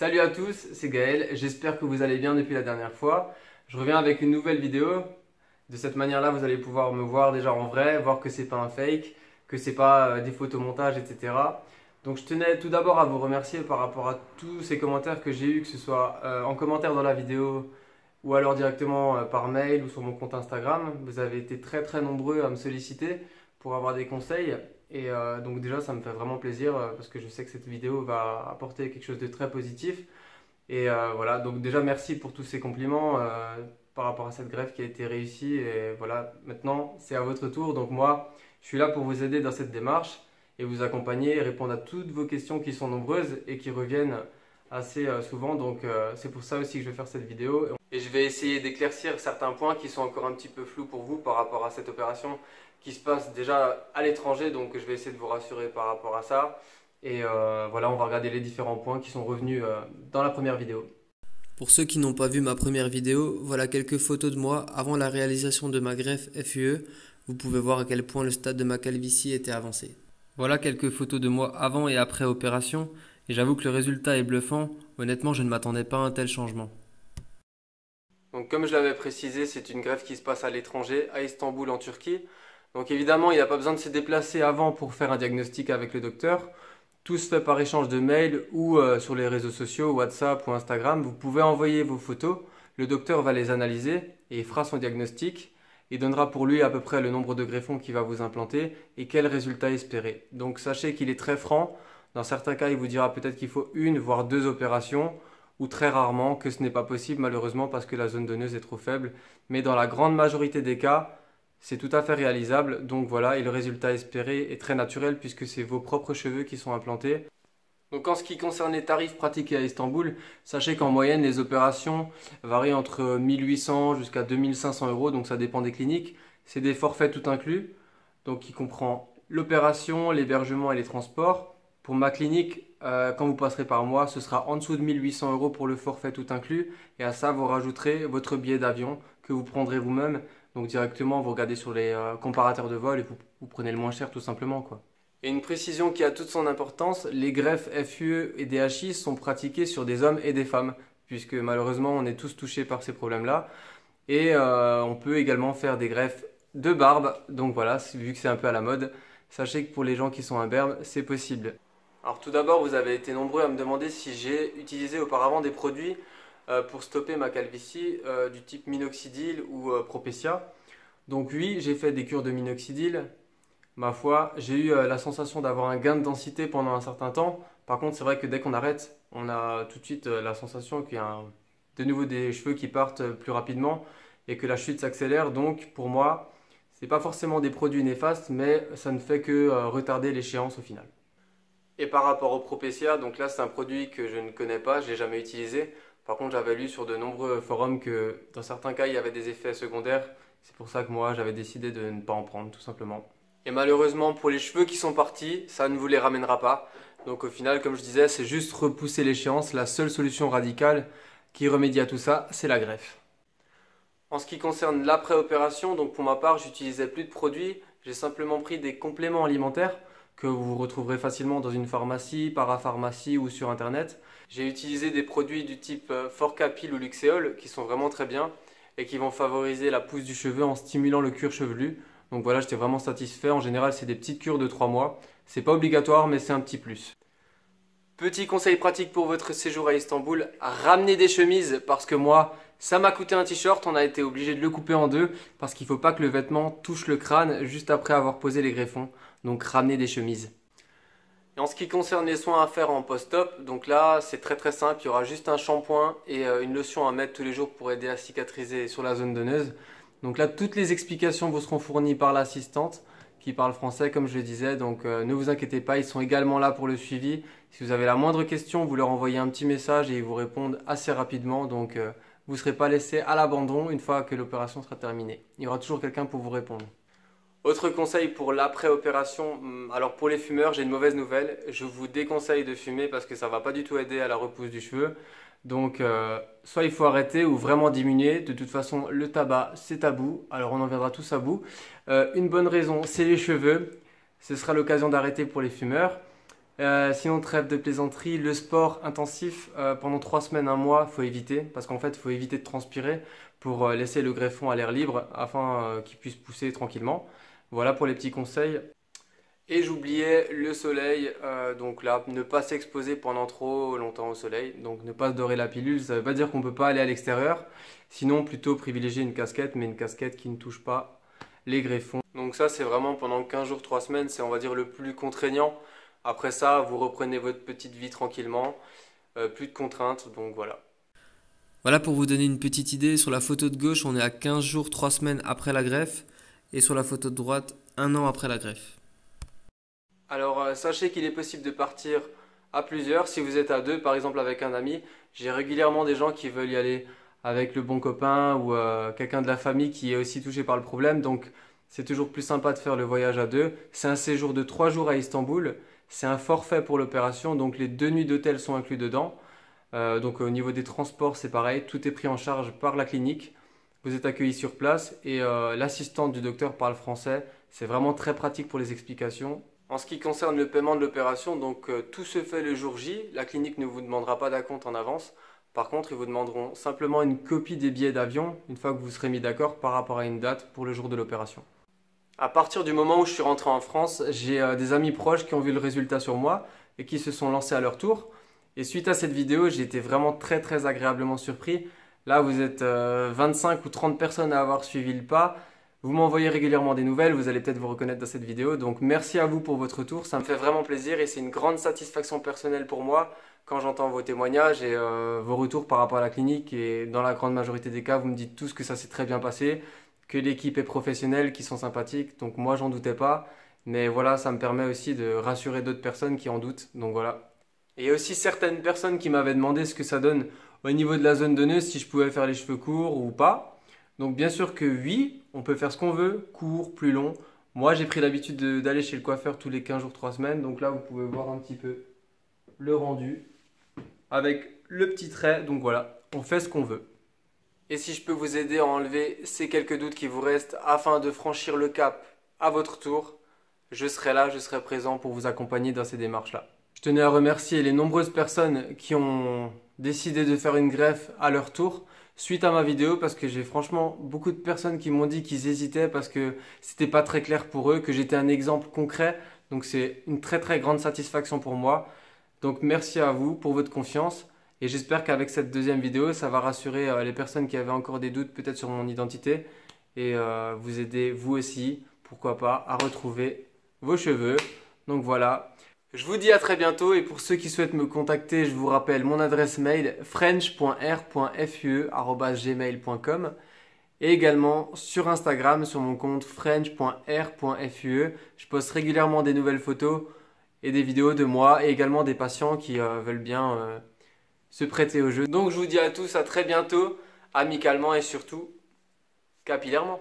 Salut à tous, c'est Gaël, j'espère que vous allez bien depuis la dernière fois. Je reviens avec une nouvelle vidéo. De cette manière-là, vous allez pouvoir me voir déjà en vrai, voir que c'est pas un fake, que c'est pas des photomontages, etc. Donc je tenais tout d'abord à vous remercier par rapport à tous ces commentaires que j'ai eus, que ce soit en commentaire dans la vidéo ou alors directement par mail ou sur mon compte Instagram. Vous avez été très très nombreux à me solliciter pour avoir des conseils. Et donc déjà ça me fait vraiment plaisir parce que je sais que cette vidéo va apporter quelque chose de très positif. Et voilà, donc déjà merci pour tous ces compliments par rapport à cette greffe qui a été réussie. Et voilà, maintenant c'est à votre tour. Donc moi, je suis là pour vous aider dans cette démarche et vous accompagner et répondre à toutes vos questions qui sont nombreuses et qui reviennent assez souvent. Donc c'est pour ça aussi que je vais faire cette vidéo. Et je vais essayer d'éclaircir certains points qui sont encore un petit peu flous pour vous par rapport à cette opération qui se passe déjà à l'étranger. Donc je vais essayer de vous rassurer par rapport à ça. Et voilà, on va regarder les différents points qui sont revenus dans la première vidéo. Pour ceux qui n'ont pas vu ma première vidéo, voilà quelques photos de moi avant la réalisation de ma greffe FUE. Vous pouvez voir à quel point le stade de ma calvitie était avancé. Voilà quelques photos de moi avant et après opération, et j'avoue que le résultat est bluffant. Honnêtement, je ne m'attendais pas à un tel changement. Donc comme je l'avais précisé, c'est une greffe qui se passe à l'étranger, à Istanbul en Turquie. Donc évidemment, il n'y a pas besoin de se déplacer avant pour faire un diagnostic avec le docteur. Tout se fait par échange de mails ou sur les réseaux sociaux, WhatsApp ou Instagram. Vous pouvez envoyer vos photos, le docteur va les analyser et il fera son diagnostic. Il donnera pour lui à peu près le nombre de greffons qu'il va vous implanter et quel résultat espérer. Donc sachez qu'il est très franc. Dans certains cas, il vous dira peut-être qu'il faut une voire deux opérations ou très rarement que ce n'est pas possible malheureusement parce que la zone donneuse est trop faible. Mais dans la grande majorité des cas, c'est tout à fait réalisable, donc voilà, et le résultat espéré est très naturel puisque c'est vos propres cheveux qui sont implantés. Donc en ce qui concerne les tarifs pratiqués à Istanbul, sachez qu'en moyenne les opérations varient entre 1800 jusqu'à 2500 euros, donc ça dépend des cliniques. C'est des forfaits tout inclus, donc qui comprend l'opération, l'hébergement et les transports. Pour ma clinique, quand vous passerez par mois, ce sera en dessous de 1800 euros pour le forfait tout inclus, et à ça vous rajouterez votre billet d'avion que vous prendrez vous-même. Donc directement, vous regardez sur les comparateurs de vol et vous prenez le moins cher tout simplement, quoi. Et une précision qui a toute son importance, les greffes FUE et DHI sont pratiquées sur des hommes et des femmes, puisque malheureusement on est tous touchés par ces problèmes-là. Et on peut également faire des greffes de barbe, donc voilà, vu que c'est un peu à la mode, sachez que pour les gens qui sont imberbes, c'est possible. Alors tout d'abord, vous avez été nombreux à me demander si j'ai utilisé auparavant des produits pour stopper ma calvitie du type minoxidil ou Propecia. Donc oui, j'ai fait des cures de minoxidil. Ma foi, j'ai eu la sensation d'avoir un gain de densité pendant un certain temps. Par contre, c'est vrai que dès qu'on arrête, on a tout de suite la sensation qu'il y a de nouveau des cheveux qui partent plus rapidement et que la chute s'accélère. Donc pour moi, c'est pas forcément des produits néfastes, mais ça ne fait que retarder l'échéance au final. Et par rapport au Propecia, donc là c'est un produit que je ne connais pas, je l'ai jamais utilisé. Par contre, j'avais lu sur de nombreux forums que dans certains cas, il y avait des effets secondaires. C'est pour ça que moi, j'avais décidé de ne pas en prendre, tout simplement. Et malheureusement, pour les cheveux qui sont partis, ça ne vous les ramènera pas. Donc au final, comme je disais, c'est juste repousser l'échéance. La seule solution radicale qui remédie à tout ça, c'est la greffe. En ce qui concerne l'après-opération, donc pour ma part, j'utilisais plus de produits. J'ai simplement pris des compléments alimentaires que vous retrouverez facilement dans une pharmacie, parapharmacie ou sur internet. J'ai utilisé des produits du type Forcapil ou Luxéol qui sont vraiment très bien et qui vont favoriser la pousse du cheveu en stimulant le cuir chevelu. Donc voilà, j'étais vraiment satisfait. En général, c'est des petites cures de 3 mois. C'est pas obligatoire, mais c'est un petit plus. Petit conseil pratique pour votre séjour à Istanbul, ramenez des chemises parce que moi, ça m'a coûté un t-shirt, on a été obligé de le couper en deux parce qu'il ne faut pas que le vêtement touche le crâne juste après avoir posé les greffons. Donc ramenez des chemises. Et en ce qui concerne les soins à faire en post-op, donc là c'est très très simple, il y aura juste un shampoing et une lotion à mettre tous les jours pour aider à cicatriser sur la zone donneuse. Donc là toutes les explications vous seront fournies par l'assistante qui parle français comme je le disais, donc ne vous inquiétez pas, ils sont également là pour le suivi. Si vous avez la moindre question, vous leur envoyez un petit message et ils vous répondent assez rapidement, donc vous ne serez pas laissé à l'abandon une fois que l'opération sera terminée. Il y aura toujours quelqu'un pour vous répondre. Autre conseil pour l'après-opération, alors pour les fumeurs, j'ai une mauvaise nouvelle. Je vous déconseille de fumer parce que ça ne va pas du tout aider à la repousse du cheveu. Donc, soit il faut arrêter ou vraiment diminuer. De toute façon, le tabac, c'est tabou. Alors, on en viendra tous à bout. Une bonne raison, c'est les cheveux. Ce sera l'occasion d'arrêter pour les fumeurs. Sinon, trêve de plaisanterie, le sport intensif pendant 3 semaines, un mois, faut éviter parce qu'en fait, il faut éviter de transpirer pour laisser le greffon à l'air libre afin qu'il puisse pousser tranquillement. Voilà pour les petits conseils. Et j'oubliais le soleil, donc là, ne pas s'exposer pendant trop longtemps au soleil, donc ne pas se dorer la pilule, ça ne veut pas dire qu'on ne peut pas aller à l'extérieur, sinon plutôt privilégier une casquette, mais une casquette qui ne touche pas les greffons. Donc ça c'est vraiment pendant 15 jours, 3 semaines, c'est on va dire le plus contraignant. Après ça, vous reprenez votre petite vie tranquillement, plus de contraintes, donc voilà. Voilà pour vous donner une petite idée, sur la photo de gauche, on est à 15 jours, 3 semaines après la greffe, et sur la photo de droite, 1 an après la greffe. Alors, sachez qu'il est possible de partir à plusieurs. Si vous êtes à deux, par exemple avec un ami, j'ai régulièrement des gens qui veulent y aller avec le bon copain ou quelqu'un de la famille qui est aussi touché par le problème. Donc, c'est toujours plus sympa de faire le voyage à deux. C'est un séjour de 3 jours à Istanbul. C'est un forfait pour l'opération, donc les 2 nuits d'hôtel sont inclus dedans. Donc, au niveau des transports, c'est pareil. Tout est pris en charge par la clinique. Vous êtes accueilli sur place et l'assistante du docteur parle français. C'est vraiment très pratique pour les explications. En ce qui concerne le paiement de l'opération, donc tout se fait le jour J. La clinique ne vous demandera pas d'acompte en avance. Par contre, ils vous demanderont simplement une copie des billets d'avion une fois que vous serez mis d'accord par rapport à une date pour le jour de l'opération. À partir du moment où je suis rentré en France, j'ai des amis proches qui ont vu le résultat sur moi et qui se sont lancés à leur tour. Et suite à cette vidéo, j'ai été vraiment très agréablement surpris. Là, vous êtes 25 ou 30 personnes à avoir suivi le pas. Vous m'envoyez régulièrement des nouvelles, vous allez peut-être vous reconnaître dans cette vidéo. Donc merci à vous pour votre retour, ça me fait vraiment plaisir et c'est une grande satisfaction personnelle pour moi quand j'entends vos témoignages et vos retours par rapport à la clinique. Et dans la grande majorité des cas, vous me dites tous que ça s'est très bien passé, que l'équipe est professionnelle, qu'ils sont sympathiques. Donc moi, j'en doutais pas. Mais voilà, ça me permet aussi de rassurer d'autres personnes qui en doutent. Donc voilà. Et il y a aussi certaines personnes qui m'avaient demandé ce que ça donne au niveau de la zone donneuse, si je pouvais faire les cheveux courts ou pas. Donc bien sûr que oui, on peut faire ce qu'on veut, court, plus long. Moi j'ai pris l'habitude d'aller chez le coiffeur tous les 15 jours, 3 semaines. Donc là vous pouvez voir un petit peu le rendu avec le petit trait. Donc voilà, on fait ce qu'on veut. Et si je peux vous aider à enlever ces quelques doutes qui vous restent afin de franchir le cap à votre tour, je serai là, je serai présent pour vous accompagner dans ces démarches-là. Je tenais à remercier les nombreuses personnes qui ont décidé de faire une greffe à leur tour suite à ma vidéo parce que j'ai franchement beaucoup de personnes qui m'ont dit qu'ils hésitaient parce que c'était pas très clair pour eux, que j'étais un exemple concret. Donc c'est une très grande satisfaction pour moi. Donc merci à vous pour votre confiance et j'espère qu'avec cette deuxième vidéo, ça va rassurer les personnes qui avaient encore des doutes peut-être sur mon identité et vous aider vous aussi, pourquoi pas, à retrouver vos cheveux. Donc voilà. Je vous dis à très bientôt et pour ceux qui souhaitent me contacter, je vous rappelle mon adresse mail french.r.fue@gmail.com et également sur Instagram sur mon compte french.r.fue. Je poste régulièrement des nouvelles photos et des vidéos de moi et également des patients qui veulent bien se prêter au jeu. Donc je vous dis à tous à très bientôt, amicalement et surtout capillairement.